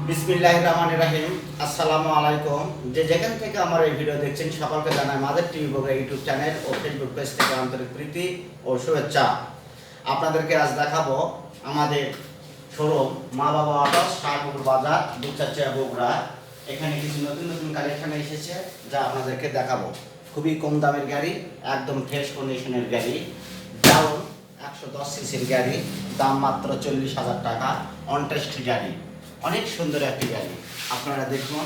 বিসমিল্লাহির রহমানির রহিম। আসসালামু আলাইকুম। যে যেখান থেকে আমার এই ভিডিও দেখছেন সকলকে জানাই mother TV Bogura YouTube channel ও ফেসবুক পেজ থেকে আন্তরিক প্রীতি ও শুভেচ্ছা। আপনাদেরকে আজ দেখাবো আমাদের শোরুম মা বাবা অটোস শাহপুর বাজার দুপচাচিয়া বগুড়া। এখানে কিছু নতুন নতুন কালেকশন এসেছে যা আপনাদেরকে দেখাবো। খুবই কম দামের গাড়ি, একদম ফ্রেশ কন্ডিশনের গাড়ি, ডাউন 110 সিসির গাড়ি, দাম মাত্র 40,000 টাকা। অন টেস্ট গাড়ি, অনেক সুন্দর একটি গাড়ি। আপনারা দেখুন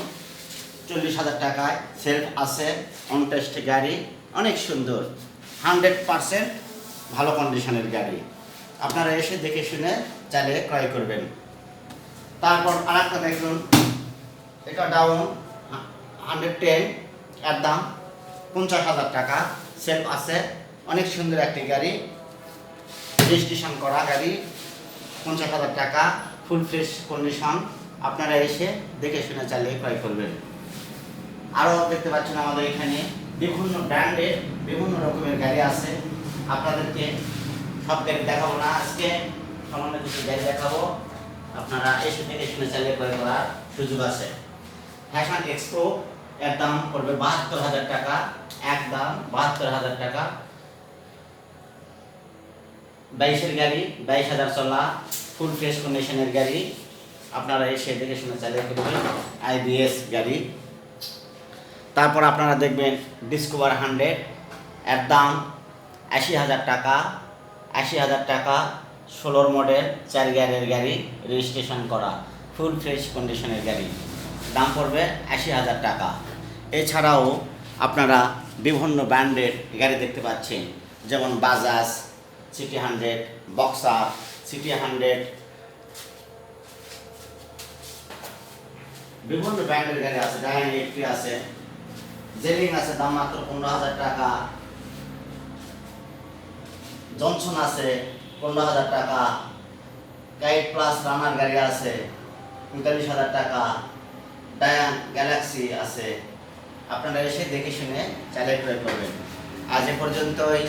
40,000 টাকায় সেলফ আছে, অন টেস্ট গাড়ি, অনেক সুন্দর, 100% ভালো কন্ডিশনের গাড়ি। আপনারা এসে দেখে শুনে চাইলে ক্রয় করবেন। তারপর আরেকটা দেখুন, এটা ডাউন 110, এর দাম 50,000 টাকা, সেলফ আছে, অনেক সুন্দর একটি গাড়ি, রেজিস্ট্রেশন করা গাড়ি, 50,000 টাকা, ফুল ফ্রেশ কন্ডিশন। আপনারা এসে দেখে শুনে চাইলে ক্রয় করবেন। আরও দেখতে পাচ্ছেন আমাদের এখানে বিভিন্ন ব্র্যান্ডের বিভিন্ন রকমের গাড়ি আছে। আপনাদেরকে সব গাড়ি দেখাবো না, আজকে সামান্য কিছু গাড়ি দেখাবো। আপনারা এসে দেখে শুনে চাইলে ক্রয় করার সুযোগ আছে। ফ্যাশন এক্সপো, এর দাম পড়বে 72,000 টাকা, একদম 72,000 টাকা। 22-এর গাড়ি, 22,000 চলা, ফুল ফ্রেশ কন্ডিশনের গাড়ি। আপনারা এসে দেখে শুনে চালিয়ে করবেন, আইবিএস গাড়ি। তারপর আপনারা দেখবেন ডিসকভার 100, এর দাম 80,000 টাকা, 80,000 টাকা, 16 মডেল, 4 গিয়ারের গাড়ি, রেজিস্ট্রেশন করা, ফুল ফ্রেশ কন্ডিশনের গাড়ি, দাম পড়বে 80,000 টাকা। এছাড়াও আপনারা বিভিন্ন ব্র্যান্ডের গাড়ি দেখতে পাচ্ছেন, যেমন বাজাজ সিটি 100, বক্সার সিটি 100, বিভিন্ন ব্র্যান্ডের গাড়ি আছে, ডায়ান ইলেকট্রি আছে, জেলিং আছে, দাম মাত্র 15,000 টাকা, জনসন আছে 15,000 টাকা, গাইড প্লাস রানার গাড়ি আছে 45,000 টাকা, ডায়ান গ্যালাক্সি আছে। আপনারা এসে দেখে শুনে চালিয়ে ক্রয় করবেন। আজ এ পর্যন্তই।